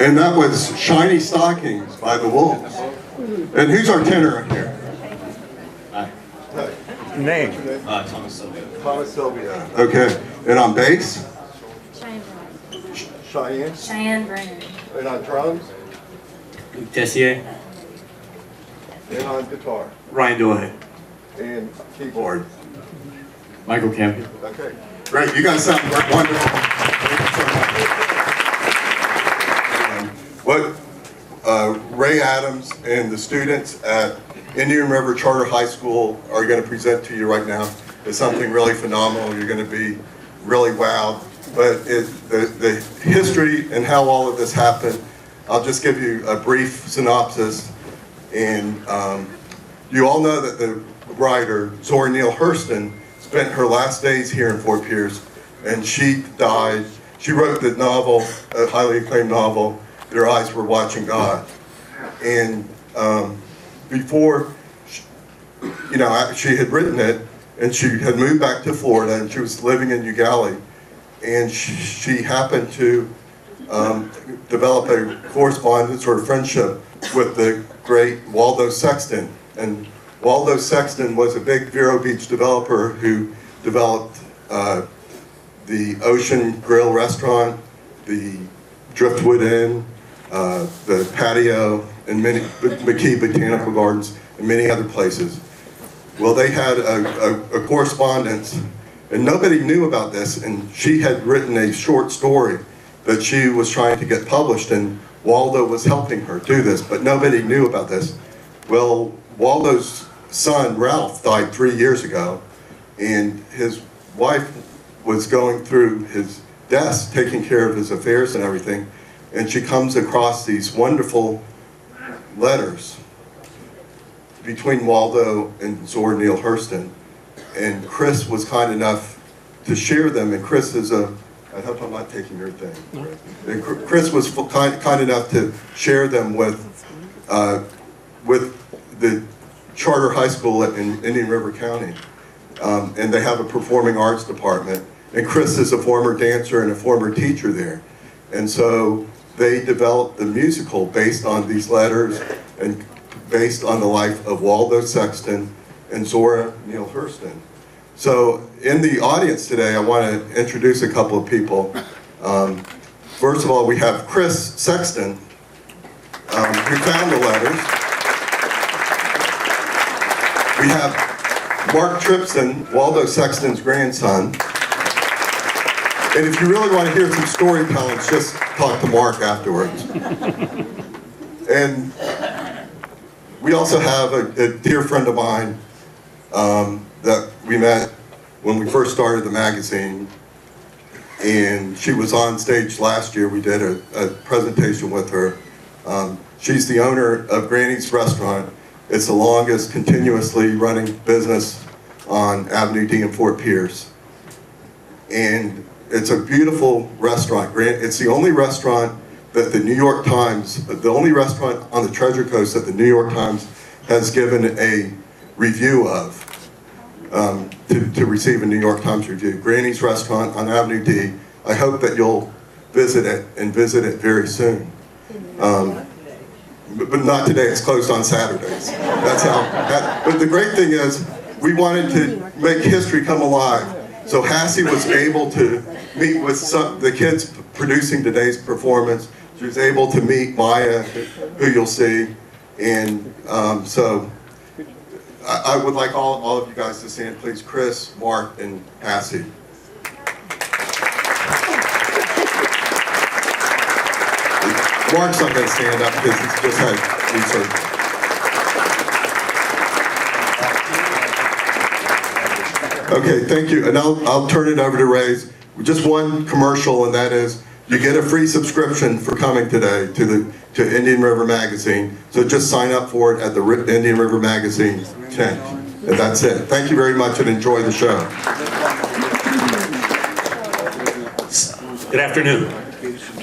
And that was Shiny Stockings by the Wolves. And who's our tenor in here? Name? Thomas Sylvia. Thomas Sylvia. Okay. And on bass? Cheyenne Brennan. Cheyenne. Cheyenne Brennan. And on drums? Tessier. And on guitar? Ryan Dillay. And keyboard? Michael Campion. Okay. Great. You guys sound wonderful. Thank you so much. What Ray Adams and the students at Indian River Charter High School are going to present to you right now is something really phenomenal. You're going to be really wowed. But the history and how all of this happened, I'll just give you a brief synopsis. And you all know that the writer, Zora Neale Hurston, spent her last days here in Fort Pierce, and she died. She wrote the novel, a highly acclaimed novel, Their Eyes Were Watching God. And before, she had written it, and she had moved back to Florida, and she was living in Ugali, and she happened to develop a correspondence or a friendship with the great Waldo Sexton. And Waldo Sexton was a big Vero Beach developer who developed the Ocean Grill restaurant, the Driftwood Inn, the patio, and many McKee Botanical Gardens, and many other places. Well, they had a correspondence, and nobody knew about this, and she had written a short story that she was trying to get published, and Waldo was helping her do this, but nobody knew about this. Well, Waldo's son, Ralph, died 3 years ago, and his wife was going through his desk, taking care of his affairs and everything, and she comes across these wonderful letters between Waldo and Zora Neale Hurston, and Chris was kind enough to share them, and Chris is I hope I'm not taking your thing. And Chris was kind enough to share them with the charter high school in Indian River County. And they have a performing arts department. And Chris is a former dancer and a former teacher there. And so they developed the musical based on these letters and based on the life of Waldo Sexton and Zora Neale Hurston. So in the audience today, I want to introduce a couple of people. First of all, we have Chris Sexton, who found the letters. We have Mark Tripson, Waldo Sexton's grandson. And if you really want to hear some storytelling, just talk to Mark afterwards. And we also have a dear friend of mine that we met when we first started the magazine. And she was on stage last year. We did a presentation with her. She's the owner of Granny's Restaurant. It's the longest continuously running business on Avenue D in Fort Pierce. And it's a beautiful restaurant. It's the only restaurant that the New York Times, the only restaurant on the Treasure Coast that the New York Times has given a review of, to receive a New York Times review. Granny's Restaurant on Avenue D. I hope that you'll visit it and visit it very soon. But not today, it's closed on Saturdays. That's how, but the great thing is, we wanted to make history come alive. So Hassie was able to meet with the kids producing today's performance. She was able to meet Maya, who you'll see. And so I would like all of you guys to stand, please. Chris, Mark, and Hassie. Mark's not going to stand up because he's just had research. Okay, thank you. And I'll turn it over to Ray's. Just one commercial, and that is you get a free subscription for coming today to Indian River Magazine. So just sign up for it at the Indian River Magazine tent. And that's it. Thank you very much and enjoy the show. Good afternoon.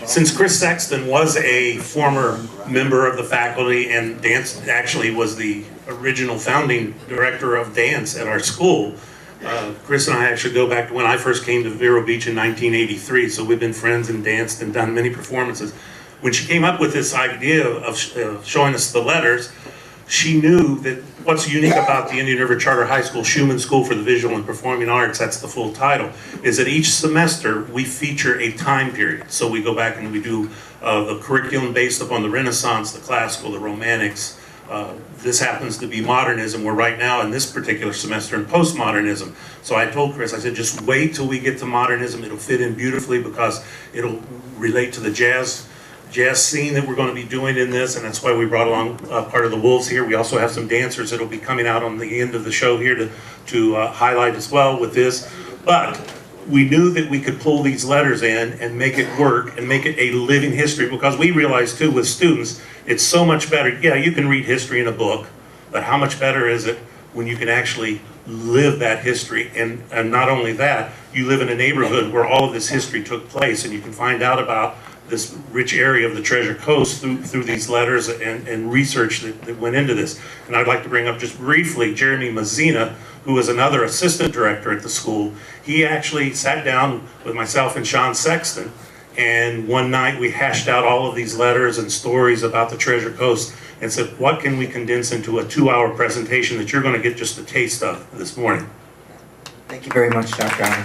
Since Chris Sexton was a former member of the faculty and dance actually was the original founding director of dance at our school, Chris and I actually go back to when I first came to Vero Beach in 1983, so we've been friends and danced and done many performances. When she came up with this idea of showing us the letters, she knew that what's unique about the Indian River Charter High School Schumann School for the Visual and Performing Arts, that's the full title, is that each semester we feature a time period. So we go back and we do the curriculum based upon the Renaissance, the classical, the Romantics. This happens to be modernism. We're right now in this particular semester in postmodernism. So I told Chris, I said, just wait till we get to modernism. It'll fit in beautifully because it'll relate to the jazz scene that we're going to be doing in this, and that's why we brought along part of the Wolves here. We also have some dancers that'll be coming out on the end of the show here to highlight as well with this. But we knew that we could pull these letters in and make it work and make it a living history, because we realized too with students, it's so much better. Yeah, you can read history in a book, but how much better is it when you can actually live that history? And not only that, you live in a neighborhood where all of this history took place, and you can find out about this rich area of the Treasure Coast through these letters and research that went into this. And I'd like to bring up just briefly Jeremy Mazzina, who is another assistant director at the school. He actually sat down with myself and Sean Sexton, and one night we hashed out all of these letters and stories about the Treasure Coast and said, what can we condense into a 2-hour presentation that you're going to get just a taste of this morning? Thank you very much, Dr. Allen.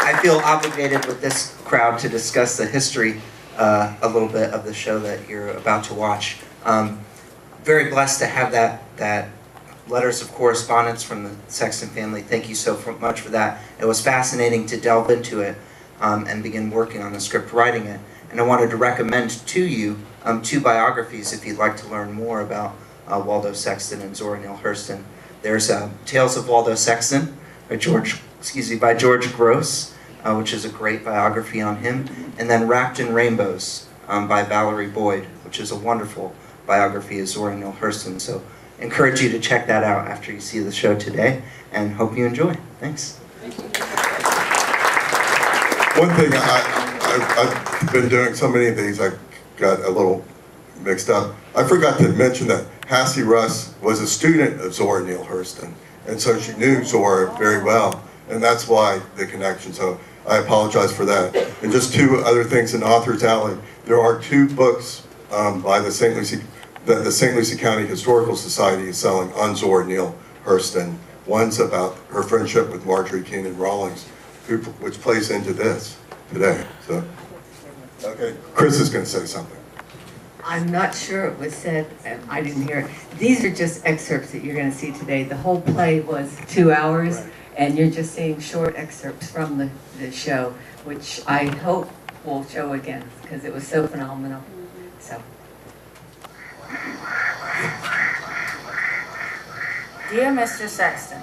I feel obligated with this crowd to discuss the history a little bit of the show that you're about to watch. Very blessed to have that letters of correspondence from the Sexton family. Thank you so much for that. It was fascinating to delve into it and begin working on the script, writing it. And I wanted to recommend to you 2 biographies if you'd like to learn more about Waldo Sexton and Zora Neale Hurston. There's Tales of Waldo Sexton by George Gross, which is a great biography on him, and then Wrapped in Rainbows by Valerie Boyd, which is a wonderful biography of Zora Neale Hurston. So encourage you to check that out after you see the show today, and hope you enjoy. Thanks. One thing, I've been doing so many of these, I got a little mixed up. I forgot to mention that Hassie Russ was a student of Zora Neale Hurston, and so she knew Zora very well, and that's why the connection. So I apologize for that. And just 2 other things in Author's Alley. There are 2 books by the St. Lucie County Historical Society is selling on Zora Neale Hurston. One's about her friendship with Marjorie Keenan Rawlings, which plays into this today. So, okay, Chris is going to say something. I'm not sure it was said, I didn't hear it. These are just excerpts that you're going to see today. The whole play was 2 hours, And you're just seeing short excerpts from the show, which I hope will show again, because it was so phenomenal. So. Dear Mr. Sexton,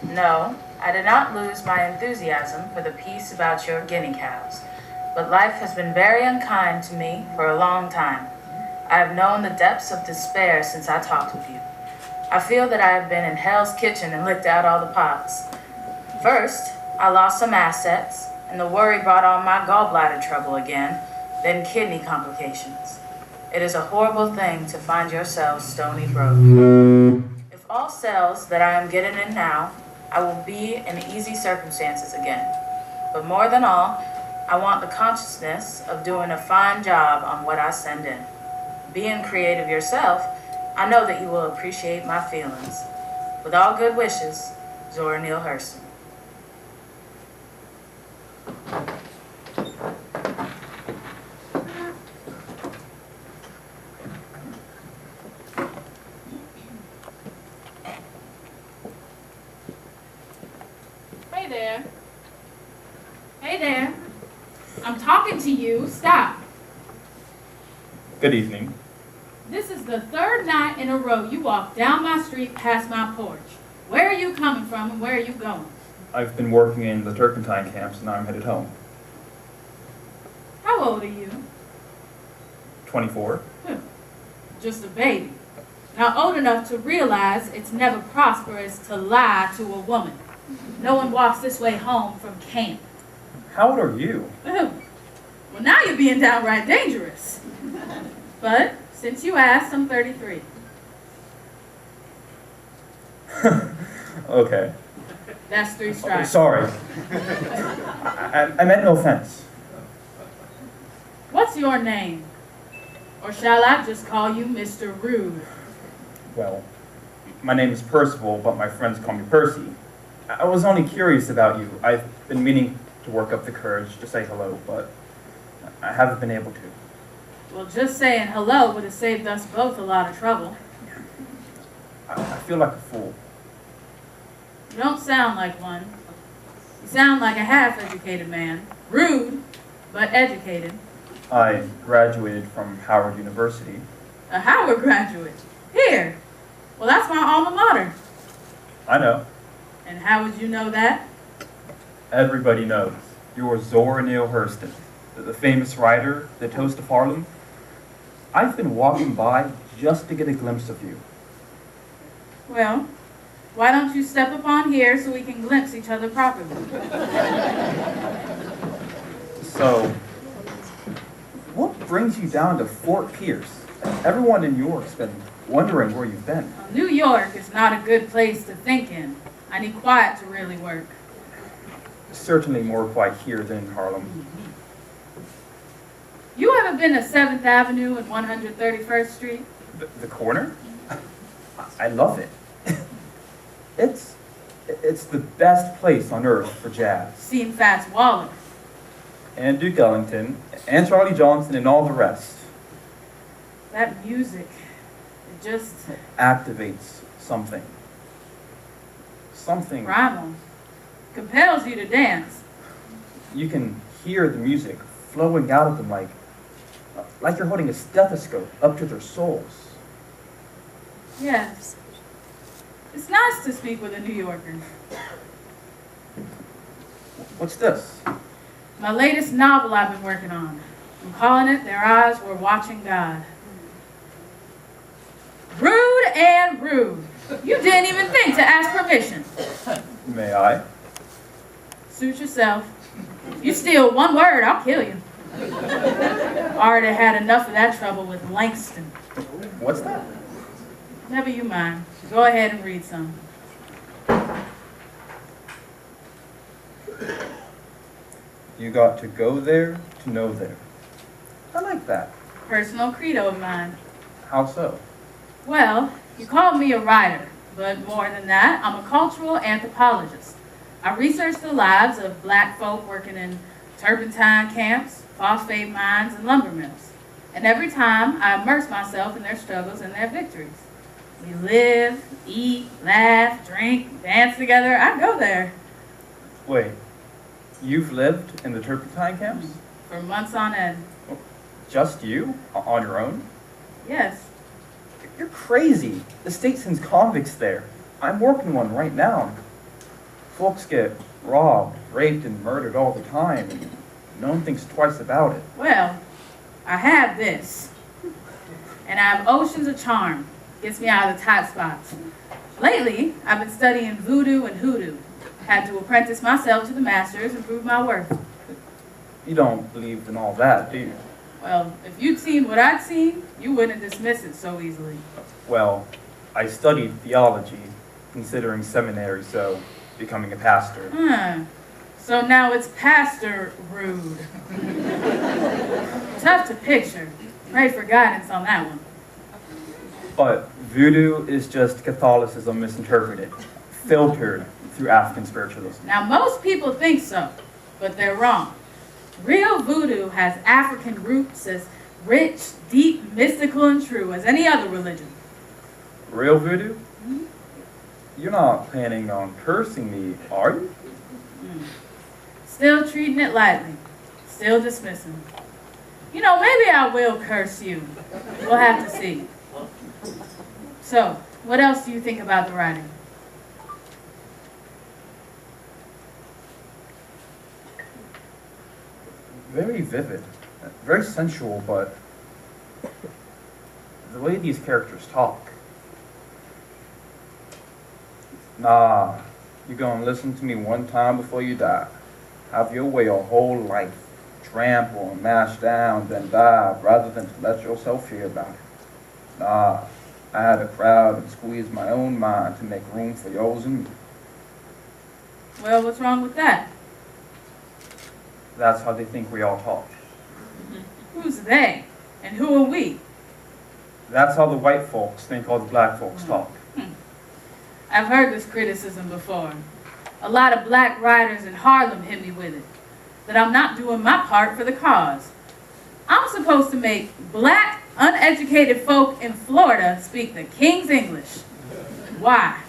no, I did not lose my enthusiasm for the piece about your guinea cows, but life has been very unkind to me for a long time. I have known the depths of despair since I talked with you. I feel that I have been in Hell's Kitchen and licked out all the pots. First, I lost some assets, and the worry brought on my gallbladder trouble again, then kidney complications. It is a horrible thing to find yourselves stony broke. If all cells that I am getting in now, I will be in easy circumstances again. But more than all, I want the consciousness of doing a fine job on what I send in. Being creative yourself, I know that you will appreciate my feelings. With all good wishes, Zora Neale Hurston. Hey there. Hey there. I'm talking to you. Stop. Good evening. This is the third night in a row you walked down my street past my porch. Where are you coming from and where are you going? I've been working in the turpentine camps and now I'm headed home. How old are you? 24. Just a baby. Now old enough to realize it's never prosperous to lie to a woman. No one walks this way home from camp. How old are you? Well, now you're being downright dangerous. But since you asked, I'm 33. Okay. That's 3 strikes. Sorry. I meant no offense. What's your name? Or shall I just call you Mr. Rude? Well, my name is Percival, but my friends call me Percy. I was only curious about you. I've been meaning to work up the courage to say hello, but I haven't been able to. Well, just saying hello would have saved us both a lot of trouble. I feel like a fool. You don't sound like one. You sound like a half-educated man. Rude, but educated. I graduated from Howard University. A Howard graduate. Here. Well, that's my alma mater. I know. And how would you know that? Everybody knows. You're Zora Neale Hurston, the famous writer, the toast of Harlem. I've been walking by just to get a glimpse of you. Well, why don't you step up on here so we can glimpse each other properly? So, what brings you down to Fort Pierce? Everyone in New York's been wondering where you've been. Well, New York is not a good place to think in. I need quiet to really work. Certainly more quiet here than in Harlem. You ever been to 7th Avenue and 131st Street? The corner? I love it. It's the best place on earth for jazz. Seen Fats Waller. And Duke Ellington, and Charlie Johnson, and all the rest. That music, it just... Activates something. Something. Rhyme compels you to dance. You can hear the music flowing out of them like you're holding a stethoscope up to their souls. Yes. It's nice to speak with a New Yorker. What's this? My latest novel I've been working on. I'm calling it Their Eyes Were Watching God. Rude and rude. You didn't even think to ask permission. May I? Suit yourself. You steal one word, I'll kill you. Already had enough of that trouble with Langston. What's that? Never you mind. Go ahead and read some. You got to go there to know there. I like that. Personal credo of mine. How so? Well, you called me a writer, but more than that, I'm a cultural anthropologist. I research the lives of black folk working in turpentine camps, phosphate mines, and lumber mills. And every time, I immerse myself in their struggles and their victories. We live, eat, laugh, drink, dance together. I go there. Wait, you've lived in the turpentine camps? For months on end. Just you? On your own? Yes. You're crazy. The state sends convicts there. I'm working one right now. Folks get robbed, raped, and murdered all the time, and no one thinks twice about it. Well, I have this. And I have oceans of charm. Gets me out of the tight spots. Lately, I've been studying voodoo and hoodoo. Had to apprentice myself to the masters and prove my worth. You don't believe in all that, do you? Well, if you'd seen what I'd seen, you wouldn't dismiss it so easily. Well, I studied theology, considering seminary, so becoming a pastor. So now it's Pastor Rude. Tough to picture. Pray for guidance on that one. But voodoo is just Catholicism misinterpreted, filtered through African spiritualism. Now, most people think so, but they're wrong. Real voodoo has African roots as rich, deep, mystical, and true as any other religion. Real voodoo? You're not planning on cursing me, are you? Still treating it lightly. Still dismissing. You know, maybe I will curse you. We'll have to see. So, what else do you think about the writing? Very vivid, very sensual, but the way these characters talk. Nah, you're gonna listen to me one time before you die. Have your way a whole life. Trample and mash down, then die, rather than to let yourself hear about it. Nah, I had a crowd and squeezed my own mind to make room for yours and me. Well, what's wrong with that? That's how they think we all talk. Who's they? And who are we? That's how the white folks think all the black folks talk. I've heard this criticism before. A lot of black writers in Harlem hit me with it. That I'm not doing my part for the cause. I'm supposed to make black, uneducated folk in Florida speak the King's English. Why?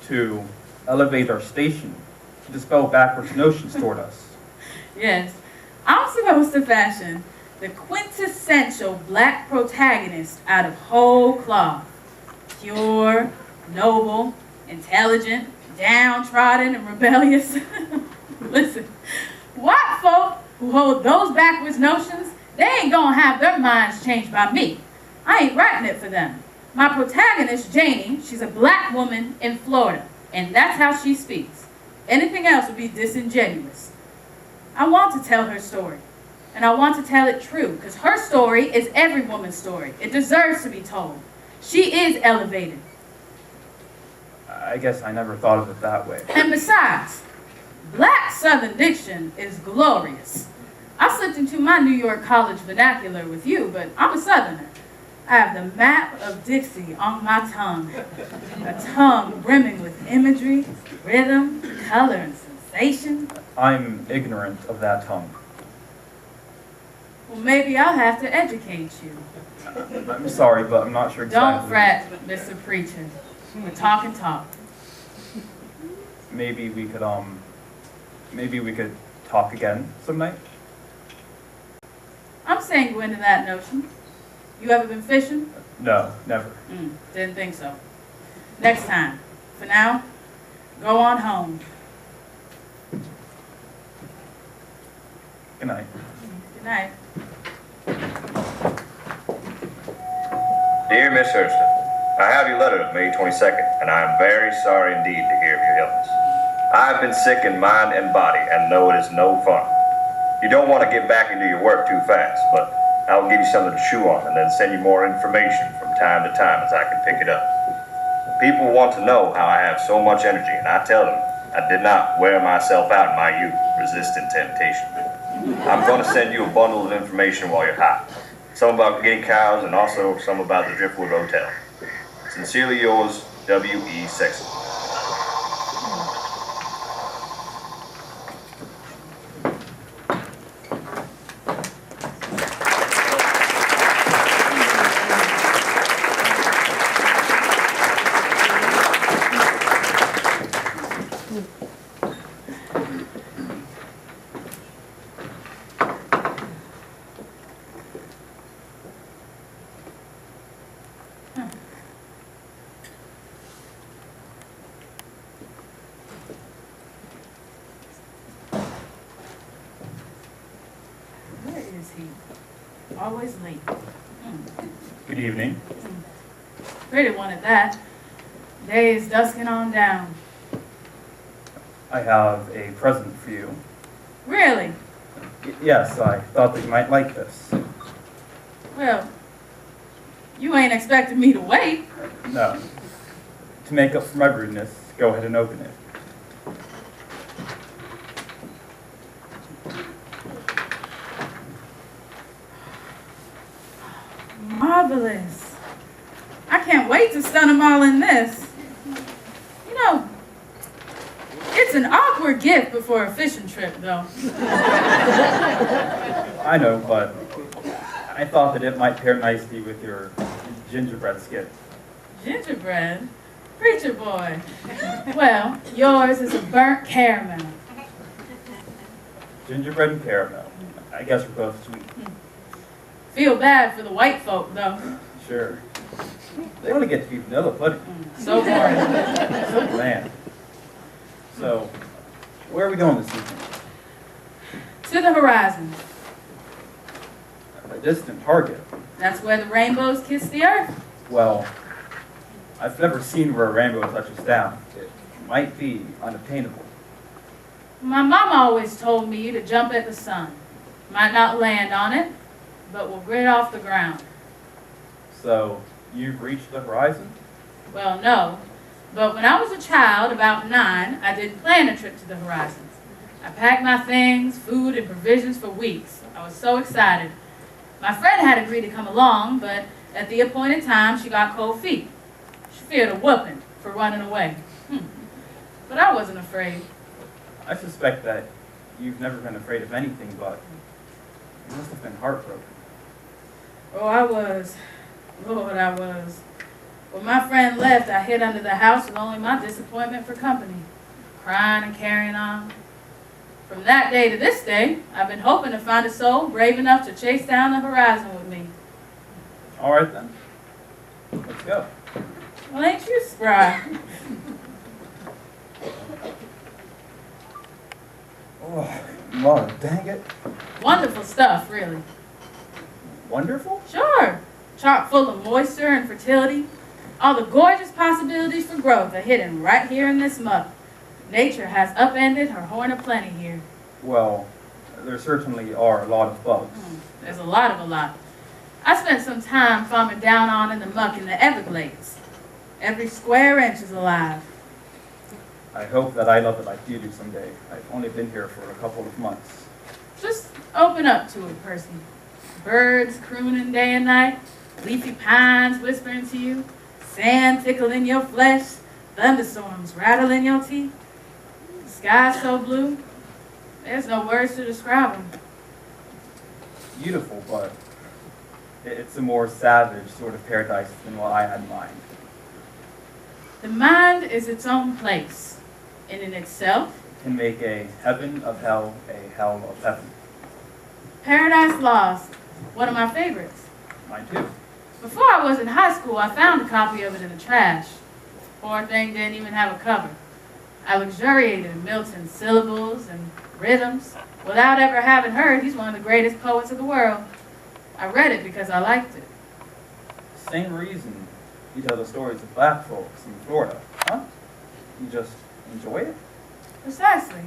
To elevate our station, to dispel backwards notions toward us. Yes, I'm supposed to fashion the quintessential black protagonist out of whole cloth. Pure, noble, intelligent, downtrodden, and rebellious. Listen, white folk who hold those backwards notions, they ain't gonna have their minds changed by me. I ain't writing it for them. My protagonist, Janie, she's a black woman in Florida, and that's how she speaks. Anything else would be disingenuous. I want to tell her story, and I want to tell it true, because her story is every woman's story. It deserves to be told. She is elevated. I guess I never thought of it that way. And besides, black Southern diction is glorious. I slipped into my New York college vernacular with you, but I'm a Southerner. I have the map of Dixie on my tongue. A tongue brimming with imagery, rhythm, color, and sensation. I'm ignorant of that tongue. Well, maybe I'll have to educate you. I'm sorry, but I'm not sure exactly. Don't fret, Mr. Preacher. We're talking talk. Maybe we could talk again some night. I'm sanguine to that notion. You ever been fishing? No, never. Didn't think so. Next time. For now, go on home. Good night. Good night. Dear Miss Hurston, I have your letter of May 22nd, and I am very sorry indeed to hear of your illness. I have been sick in mind and body, and know it is no fun. You don't want to get back into your work too fast, but I will give you something to chew on and then send you more information from time to time as I can pick it up. People want to know how I have so much energy, and I tell them I did not wear myself out in my youth, resisting temptation. I'm going to send you a bundle of information while you're hot. Some about getting cows and also some about the Driftwood Hotel. Sincerely yours, W.E. Sexton. tea. Always late. Good evening. Pretty one at that. Day is dusking on down. I have a present for you. Really? Yes, I thought that you might like this. Well, you ain't expecting me to wait. No. To make up for my rudeness, go ahead and open it. Marvelous. I can't wait to stun them all in this. You know, it's an awkward gift before a fishing trip, though. I know, but I thought that it might pair nicely with your gingerbread skit. Gingerbread? Preacher boy. Well, yours is a burnt caramel. Gingerbread and caramel. I guess we're both sweet. Feel bad for the white folk, though. Sure. They want to get to be vanilla pudding. So boring. So bland. So, where are we going this evening? To the horizon. A distant target. That's where the rainbows kiss the earth. Well, I've never seen where a rainbow touches down. It might be unattainable. My mama always told me to jump at the sun. Might not land on it, but will grit off the ground. So, you've reached the horizon? Well, no. But when I was a child, about 9, I did plan a trip to the horizons. I packed my things, food, and provisions for weeks. I was so excited. My friend had agreed to come along, but at the appointed time, she got cold feet. She feared a whooping for running away. But I wasn't afraid. I suspect that you've never been afraid of anything, but you must have been heartbroken. Oh, I was. Lord, I was. When my friend left, I hid under the house with only my disappointment for company, crying and carrying on. From that day to this day, I've been hoping to find a soul brave enough to chase down the horizon with me. All right, then. Let's go. Well, ain't you spry? Oh, Lord, dang it. Wonderful stuff, really. Wonderful? Sure. Chock full of moisture and fertility. All the gorgeous possibilities for growth are hidden right here in this muck. Nature has upended her horn of plenty here. Well, there certainly are a lot of bugs. There's a lot of a lot. I spent some time farming down on in the muck in the Everglades. Every square inch is alive. I hope that I love it like you do someday. I've only been here for a couple of months. Just open up to it, Percy. Birds crooning day and night, leafy pines whispering to you, sand tickling your flesh, thunderstorms rattling your teeth. The sky so blue, there's no words to describe them. Beautiful, but it's a more savage sort of paradise than what I had in mind. The mind is its own place, and in itself, Can make a heaven of hell a hell of heaven. Paradise Lost, one of my favorites. Mine too. Before I was in high school, I found a copy of it in the trash. Poor thing didn't even have a cover. I luxuriated in Milton's syllables and rhythms. Without ever having heard, he's one of the greatest poets of the world. I read it because I liked it. Same reason you tell the stories of black folks in Florida, huh? You just enjoy it? Precisely.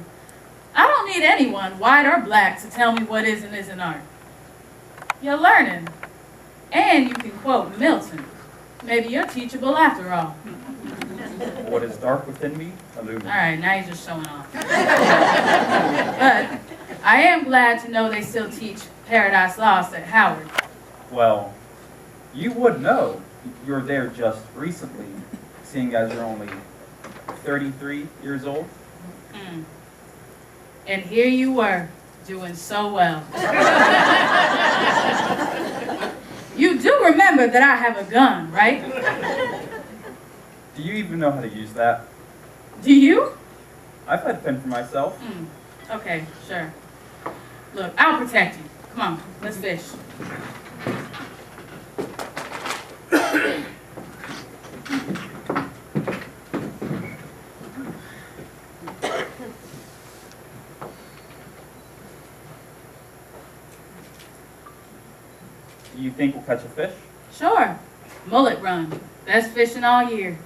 I don't need anyone, white or black, to tell me what is and isn't art. You're learning. And you can quote Milton. Maybe you're teachable after all. What is dark within me, illuminates. All right, now you're just showing off. But I am glad to know they still teach Paradise Lost at Howard. Well, you would know. You were there just recently, seeing as you're only 33 years old. And here you were, doing so well. You do remember that I have a gun, right? Do you even know how to use that? Do you? I've had a pen for myself. Okay, sure. Look, I'll protect you. Come on, let's fish. You think we'll catch a fish? Sure. Mullet run. Best fishing all year.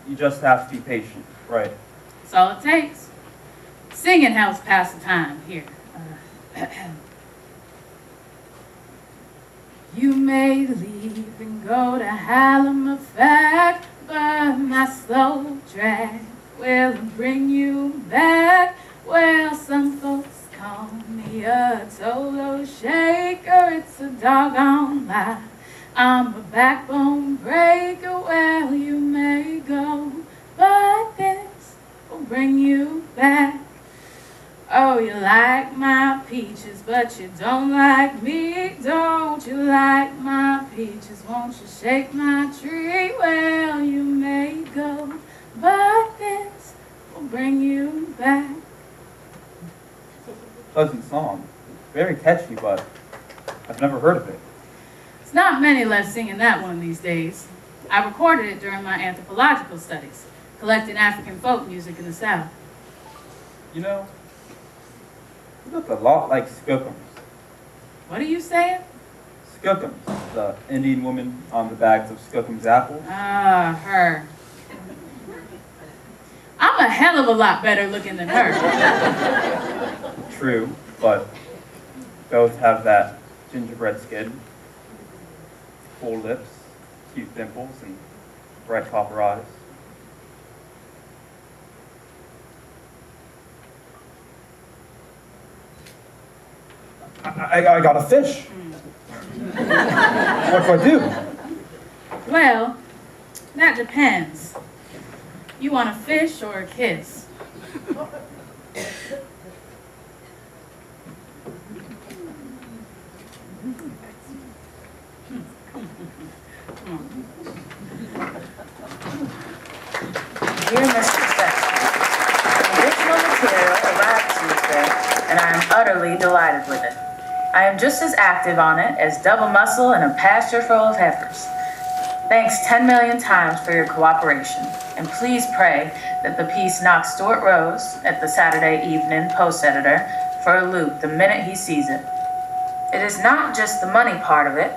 You just have to be patient, right? That's all it takes. Singing helps pass the time here. You may leave and go to Halifax, but my slow drag will bring you back. Well, some folks call me a Tolo shaker, it's a doggone lie. I'm a backbone breaker, well, you may go, but this will bring you back. Oh, you like my peaches, but you don't like me. Don't you like my peaches? Won't you shake my tree? Well, you may go, but this will bring you back. Pleasant song. Very catchy, but I've never heard of it. It's not many left singing that one these days. I recorded it during my anthropological studies, collecting African folk music in the South. You know, you look a lot like Skookums. What are you saying? Skookums, the Indian woman on the bags of Skookums apples. Ah, her. I'm a hell of a lot better looking than her. True, but both have that gingerbread skin, full lips, cute dimples, and bright copper eyes. I got a fish. What do I do? Well, that depends. You want a fish or a kiss? Dear Mr. Sexton, the original material arrived Tuesday, and I am utterly delighted with it. I am just as active on it as double muscle in a pasture full of heifers. Thanks 10 million times for your cooperation, and please pray that the piece knocks Stuart Rose, at the Saturday Evening Post editor, for a loop the minute he sees it. It is not just the money part of it.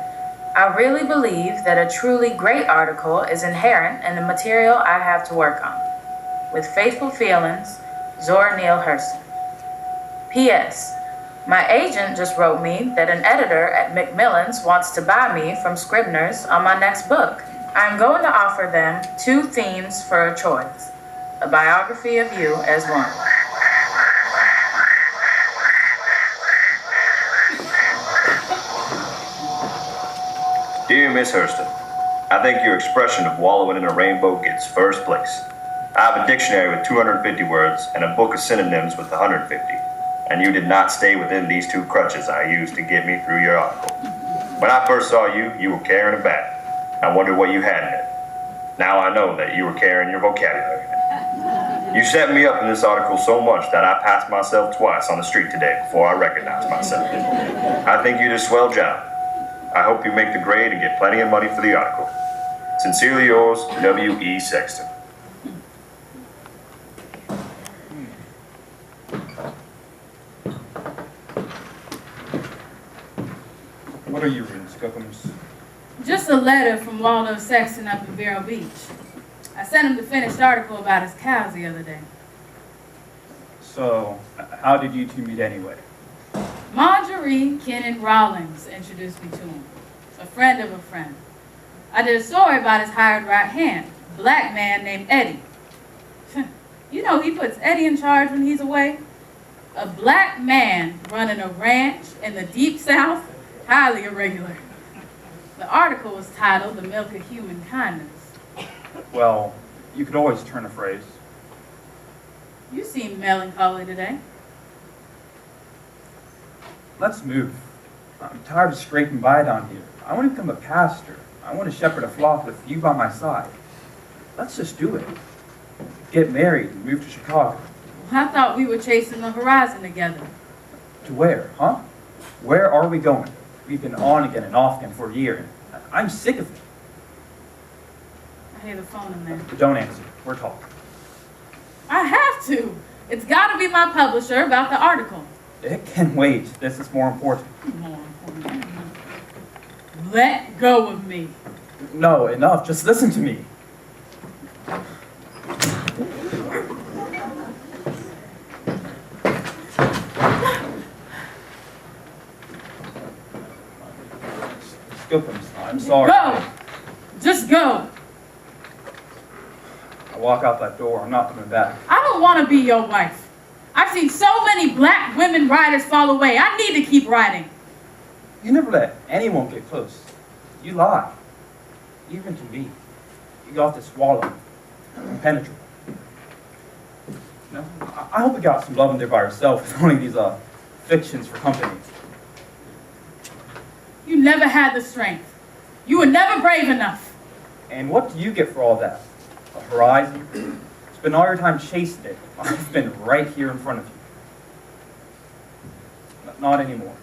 I really believe that a truly great article is inherent in the material I have to work on. With faithful feelings, Zora Neale Hurston. P.S. My agent just wrote me that an editor at Macmillan's wants to buy me from Scribner's on my next book. I'm going to offer them 2 themes for a choice. A biography of you as one. Dear Miss Hurston, I think your expression of wallowing in a rainbow gets first place. I have a dictionary with 250 words and a book of synonyms with 150, and you did not stay within these 2 crutches I used to get me through your article. When I first saw you, you were carrying a bag. I wondered what you had in it. Now I know that you were carrying your vocabulary. You set me up in this article so much that I passed myself twice on the street today before I recognized myself. I think you did a swell job. I hope you make the grade and get plenty of money for the article. Sincerely yours, W.E. Sexton. What are you reading, Skookums? Just a letter from Waldo Sexton up in Vero Beach. I sent him the finished article about his cows the other day. So, how did you 2 meet anyway? Marjorie Kennan Rawlings introduced me to him, a friend of a friend. I did a story about his hired right hand, a black man named Eddie. You know he puts Eddie in charge when he's away? A black man running a ranch in the deep south? Highly irregular. The article was titled The Milk of Human Kindness. Well, you could always turn a phrase. You seem melancholy today. Let's move. I'm tired of scraping by down here. I want to become a pastor. I want to shepherd a flock with you by my side. Let's just do it. Get married and move to Chicago. I thought we were chasing the horizon together. To where, huh? Where are we going? We've been on again and off again for a year. I'm sick of it. I hear the phone in there. But don't answer. We're talking. I have to. It's got to be my publisher about the article. It can wait. This is more important. More important. let go of me. No, enough. Just listen to me. I'm sorry. Go! Just go! I walk out that door. I'm not coming back. I don't want to be your wife. I've seen so many black women riders fall away. I need to keep riding. You never let anyone get close. You lie. Even to me. You got this swallow. Impenetrable. No, I hope you got some love in there by yourself with only these fictions for company. You never had the strength. You were never brave enough. And what do you get for all that? A horizon? Spend all your time chasing it. I've been right here in front of you. Not anymore.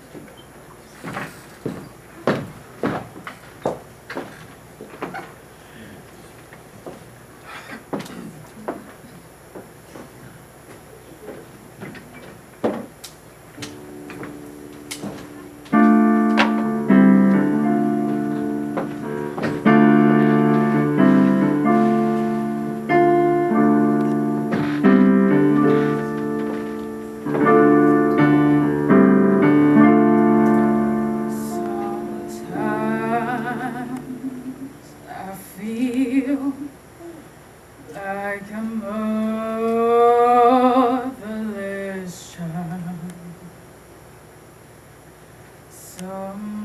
Like a motherless child.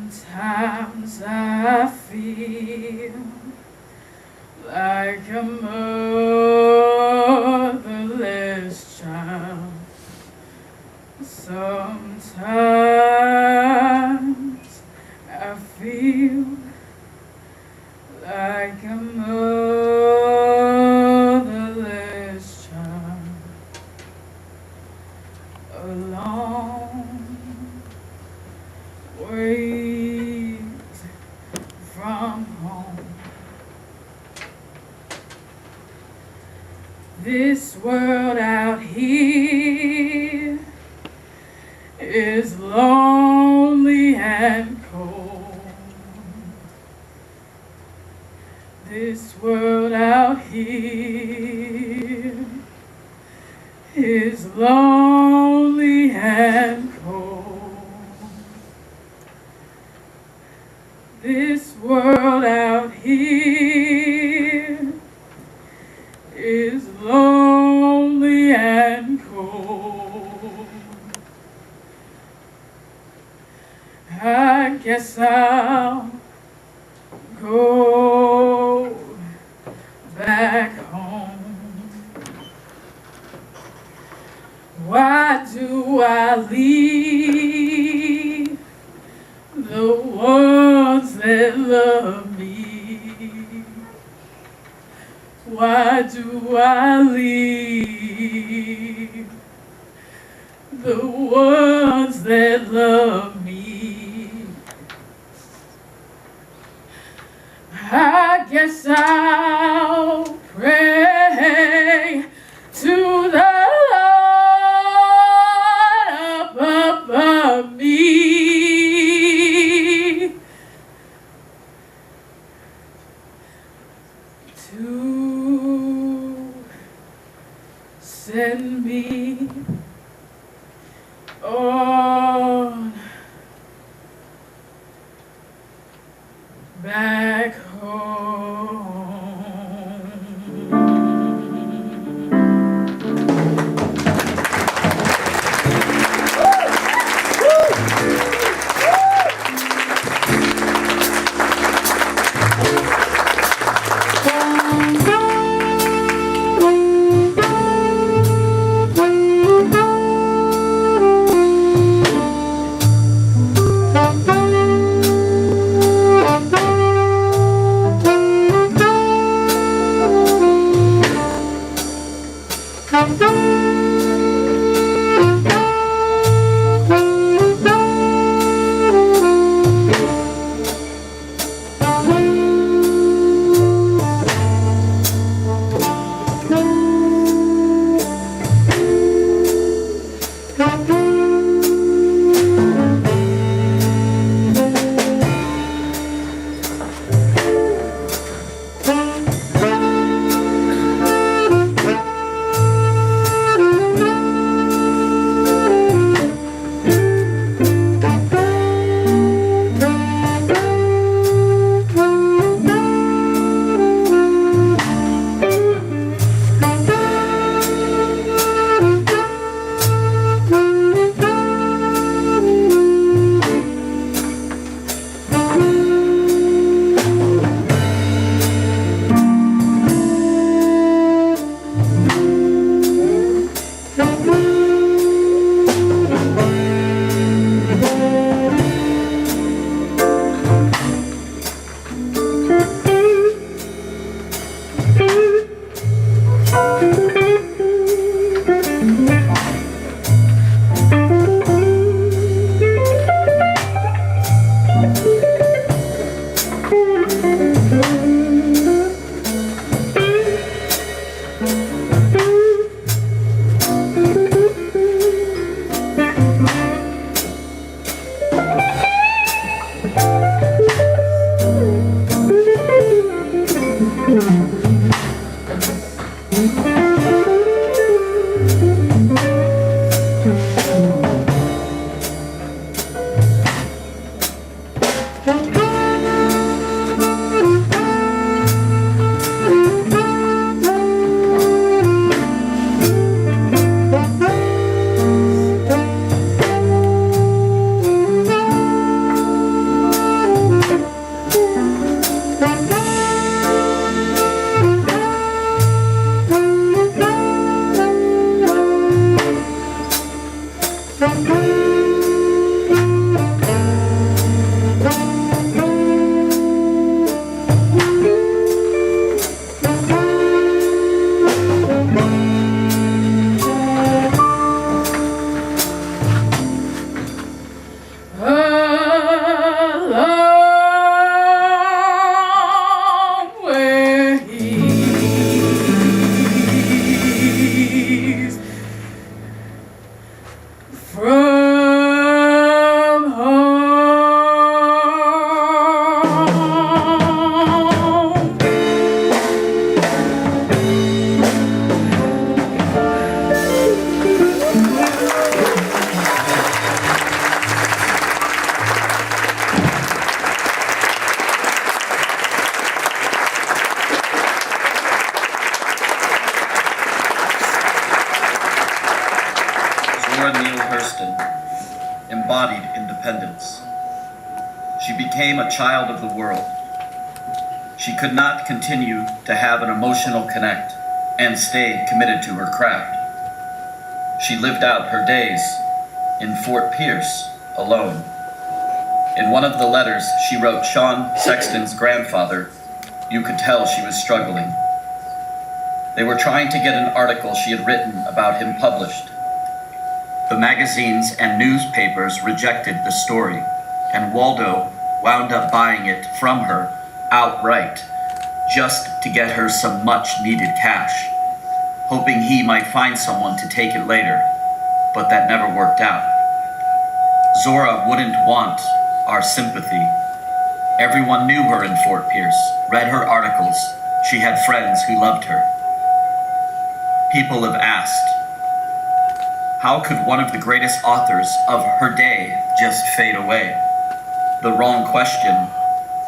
Sometimes I feel like a motherless child. Sometimes I feel like a motherless child, a long ways from home. This world out here is lonely and cold. This world out here is lonely and cold. This world out here is lonely and cold. I guess I'll go back home. Why do I leave the ones that love me? Why do I leave the ones that love me? I guess I'll pray to the Lord up above me to send me on back home. embodied independence. She became a child of the world. She could not continue to have an emotional connect and stayed committed to her craft. She lived out her days in Fort Pierce alone. In one of the letters she wrote Sean Sexton's grandfather, you could tell she was struggling. They were trying to get an article she had written about him published. The magazines and newspapers rejected the story, and Waldo wound up buying it from her outright, just to get her some much-needed cash, hoping he might find someone to take it later, but that never worked out. Zora wouldn't want our sympathy. Everyone knew her in Fort Pierce, read her articles. She had friends who loved her. People have asked, how could one of the greatest authors of her day just fade away? The wrong question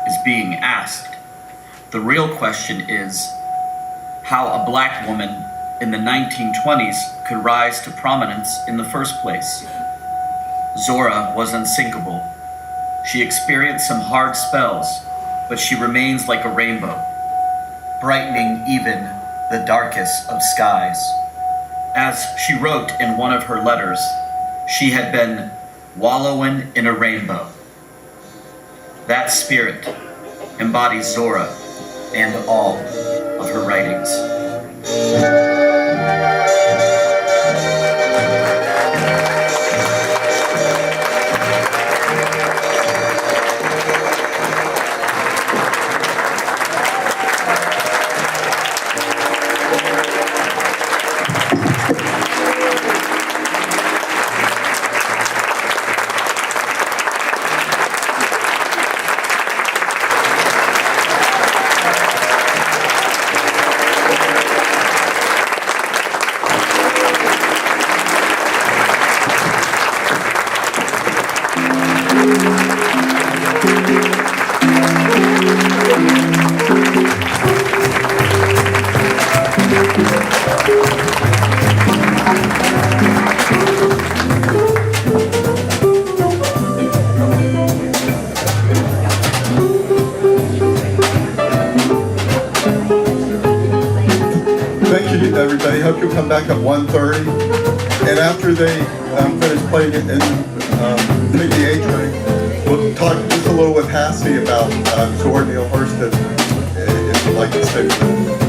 is being asked. The real question is how a black woman in the 1920s could rise to prominence in the first place. Zora was unsinkable. She experienced some hard spells, but she remains like a rainbow, brightening even the darkest of skies. As she wrote in one of her letters, she had been wallowing in a rainbow. That spirit embodies Zora and all of her writings. Thank you, everybody. Hope you'll come back at 1:30. And after they finish playing it and take the age ring, we'll talk just a little with Hassie about Zora Neale Hurston, if you'd like to stay with them.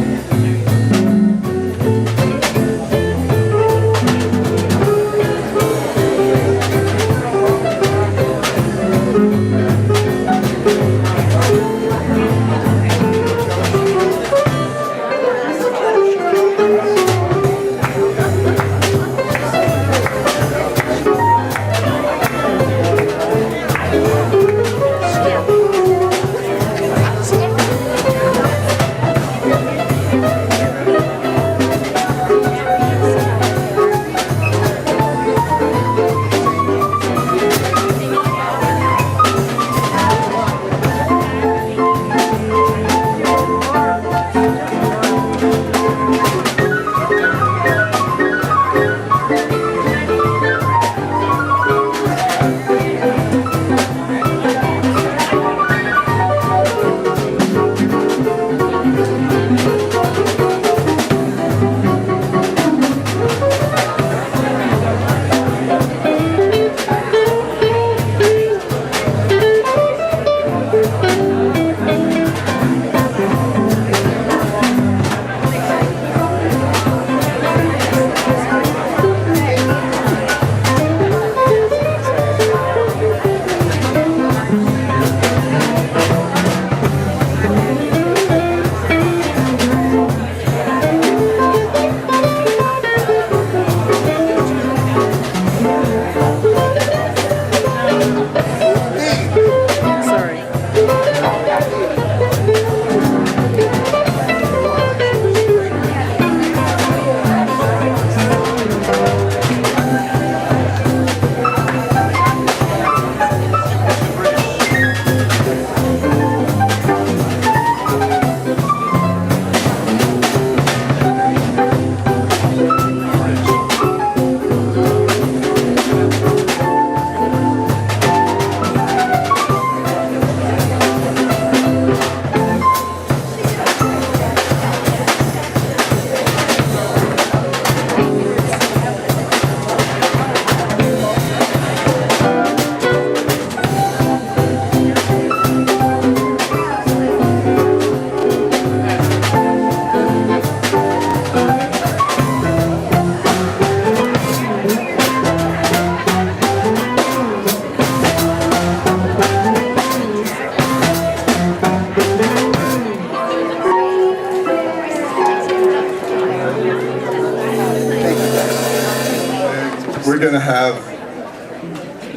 have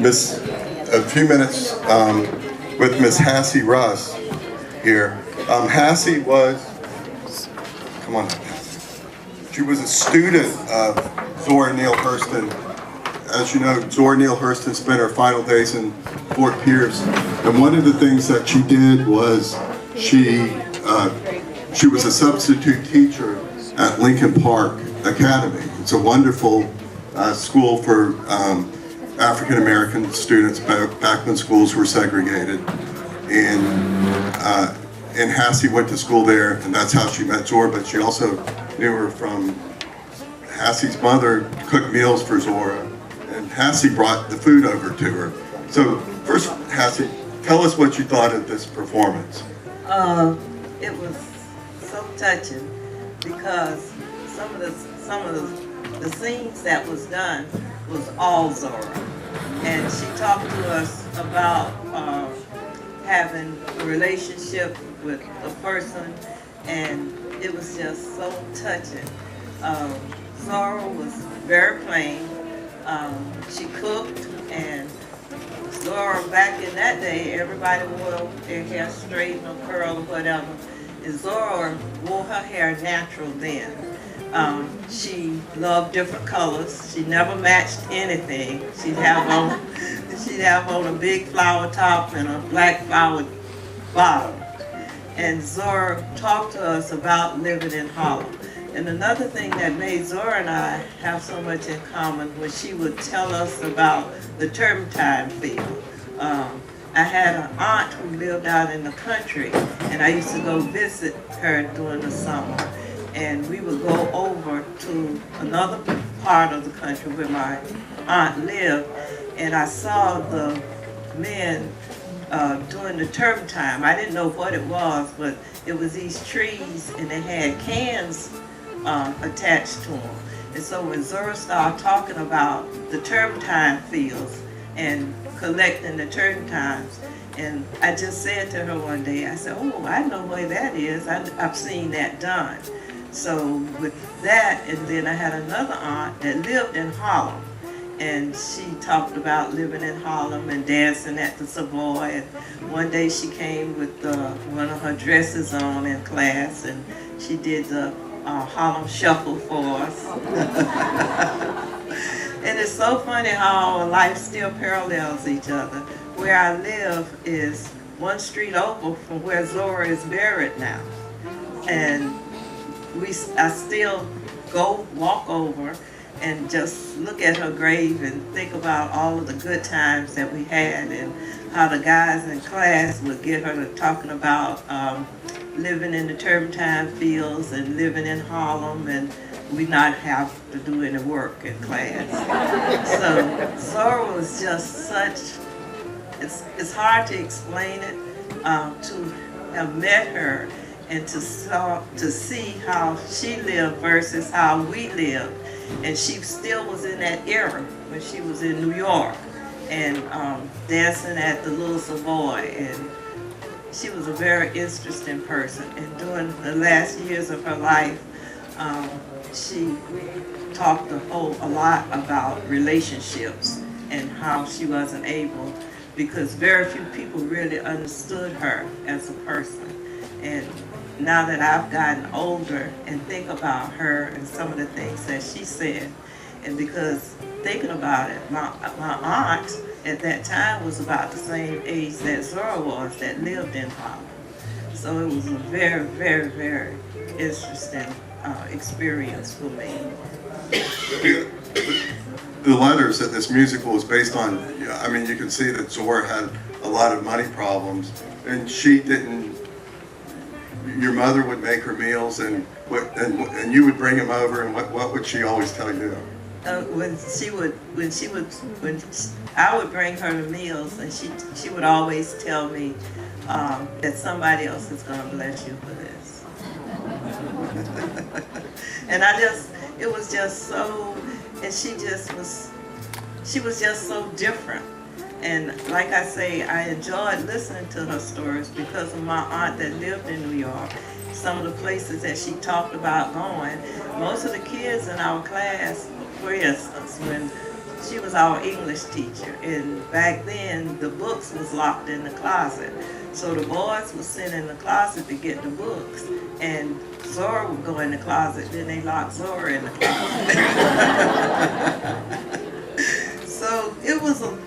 a few minutes with Miss Hassie Russ here. Hassie was, come on, she was a student of Zora Neale Hurston. As you know, Zora Neale Hurston spent her final days in Fort Pierce, and one of the things that she did was she was a substitute teacher at Lincoln Park Academy. It's a wonderful school for African American students back when schools were segregated, and Hassie went to school there, and that's how she met Zora. But she also knew her from Hassie's mother cooked meals for Zora, and Hassie brought the food over to her. So first, Hassie, tell us what you thought of this performance. It was so touching because some of the scenes that was done was all Zora, and she talked to us about having a relationship with a person, and it was just so touching. Zora was very plain. She cooked, and Zora, back in that day, everybody wore their hair straight or curl or whatever. And Zora wore her hair natural then. She loved different colors. She never matched anything. She'd have on a big flower top and a black flower bottom. And Zora talked to us about living in Harlem. And another thing that made Zora and I have so much in common was she would tell us about the turpentine field. I had an aunt who lived out in the country, and I used to go visit her during the summer. And we would go over to another part of the country where my aunt lived, and I saw the men doing the turpentine. I didn't know what it was, but it was these trees, and they had cans attached to them. And so when Zora started talking about the turpentine fields and collecting the turpentines, and I just said to her one day, I said, oh, I know where that is. I've seen that done. So with that, and then I had another aunt that lived in Harlem, and she talked about living in Harlem and dancing at the Savoy. And one day she came with one of her dresses on in class, and she did the Harlem Shuffle for us. And it's so funny how our life still parallels each other. Where I live is one street over from where Zora is buried now. And I still walk over and just look at her grave and think about all of the good times that we had, and how the guys in class would get her to talking about living in the turpentine fields and living in Harlem, and we not have to do any work in class. So Zora was just such, it's hard to explain it, to have met her and to see how she lived versus how we lived. And she still was in that era when she was in New York and dancing at the Little Savoy. And she was a very interesting person. And during the last years of her life, she talked a lot about relationships and how she wasn't able, because very few people really understood her as a person. And now that I've gotten older and think about her and some of the things that she said, and because thinking about it, my aunt at that time was about the same age that Zora was, that lived in Harlem. So it was a very, very, very interesting experience for me. The letters that this musical is based on, I mean, you can see that Zora had a lot of money problems, and she didn't. Your mother would make her meals, and you would bring them over, and what would she always tell you? When I would bring her the meals, and she would always tell me that somebody else is going to bless you for this. And it was just so, and she was just so different. And like I say, I enjoyed listening to her stories because of my aunt that lived in New York. Some of the places that she talked about going. Most of the kids in our class, for instance, when she was our English teacher, and back then the books was locked in the closet. So the boys would sit in the closet to get the books, and Zora would go in the closet, then they locked Zora in the closet. So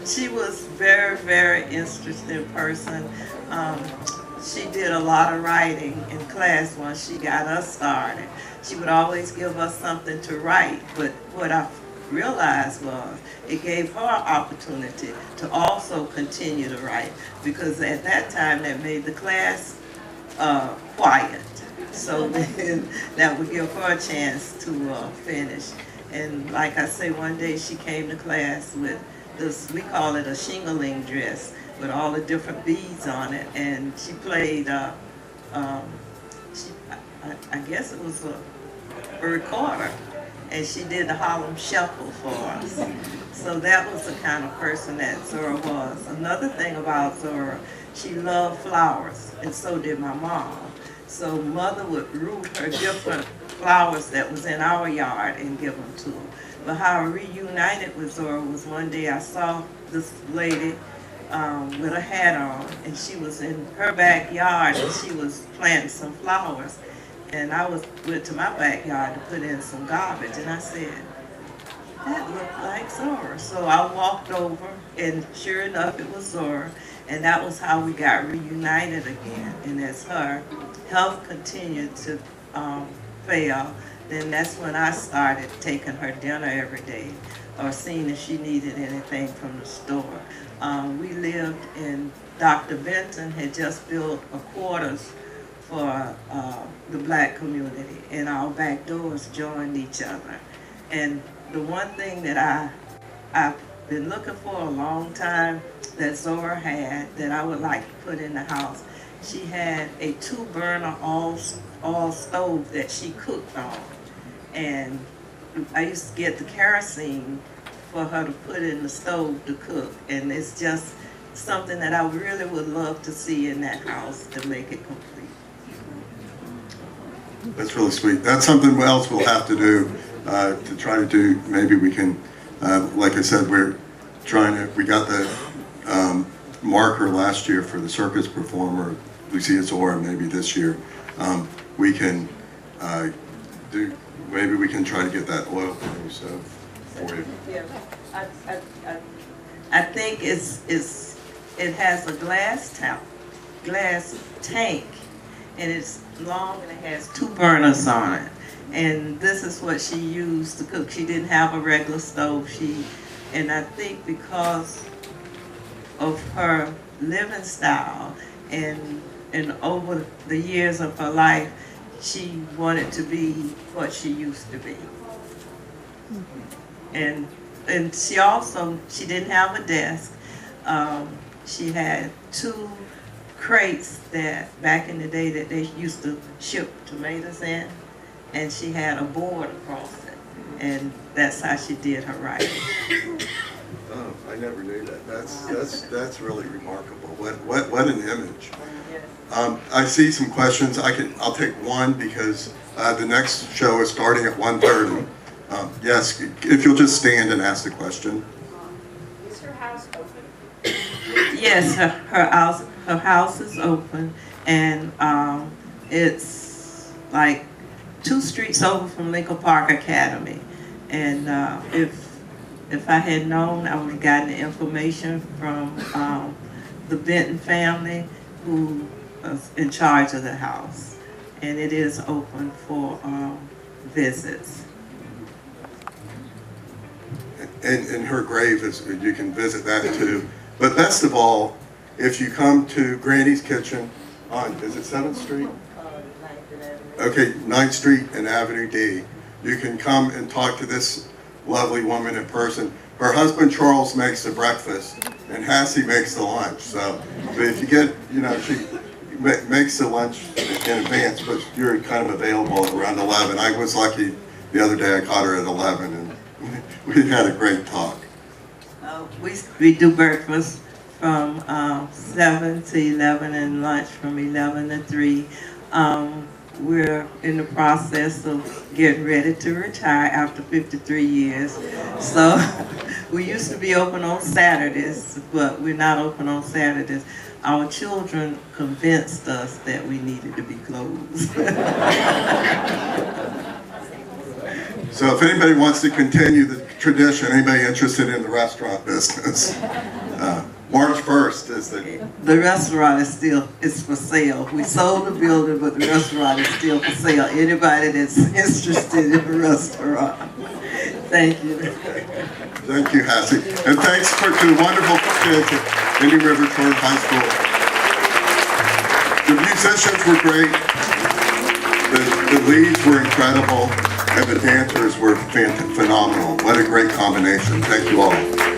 she was very, very interesting person. She did a lot of writing in class once she got us started. She would always give us something to write, but what I realized was it gave her an opportunity to also continue to write, because at that time that made the class quiet. So then that would give her a chance to finish. And like I say, one day she came to class with this, we call it a shingling dress, with all the different beads on it, and she played, I guess it was a recorder, and she did the Harlem Shuffle for us. So that was the kind of person that Zora was. Another thing about Zora, she loved flowers, and so did my mom. So Mother would root her different flowers that was in our yard and give them to her. But how I reunited with Zora was one day I saw this lady with a hat on, and she was in her backyard and she was planting some flowers. And I went to my backyard to put in some garbage, and I said, that looked like Zora. So I walked over, and sure enough, it was Zora. And that was how we got reunited again. And as her health continued to fail, then that's when I started taking her dinner every day, or seeing if she needed anything from the store. We lived in, Dr. Benton had just built a quarters for the black community, and our back doors joined each other. And the one thing that I've been looking for a long time that Zora had that I would like to put in the house, she had a 2-burner all stove that she cooked on. And I used to get the kerosene for her to put in the stove to cook. And it's just something that I really would love to see in that house to make it complete. That's really sweet. That's something else we'll have to do, to try to do. Maybe we can, like I said, we got the marker last year for the circus performer, Lucia Zora, maybe this year. We can maybe we can try to get that oil stove for you. Yeah, I think it has a glass tank, and it's long and it has 2 burners on it. And this is what she used to cook. She didn't have a regular stove. And I think because of her living style and over the years of her life, she wanted to be what she used to be. And she didn't have a desk. She had 2 crates that back in the day that they used to ship tomatoes in, and she had a board across it, and that's how she did her writing. Oh, I never knew that. That's really remarkable. What an image. I see some questions. I'll take one because the next show is starting at 1:30. Yes, if you'll just stand and ask the question. Is her house open? Yes, her house is open, and it's like 2 streets over from Lincoln Park Academy. And if I had known, I would have gotten the information from the Benton family, who was in charge of the house. And it is open for visits. And her grave you can visit that too. But best of all, if you come to Granny's Kitchen on, is it 7th Street? Okay, 9th Street and Avenue D. You can come and talk to this lovely woman in person. Her husband Charles makes the breakfast, and Hassie makes the lunch. So if you get, she makes the lunch in advance, but you're kind of available around 11. I was lucky the other day I caught her at 11, and we had a great talk. We do breakfast from 7 to 11 and lunch from 11 to 3. We're in the process of getting ready to retire after 53 years. So We used to be open on Saturdays, but we're not open on Saturdays. Our children convinced us that we needed to be closed. So if anybody wants to continue the tradition, anybody interested in the restaurant business, March 1st is The restaurant is still, it's for sale. We sold the building, but the restaurant is still for sale. Anybody that's interested in the restaurant. Thank you. Thank you, Hassie. And thanks to the wonderful kids at Indian River Charter High School. The musicians were great. The leads were incredible. And the dancers were phenomenal. What a great combination. Thank you all.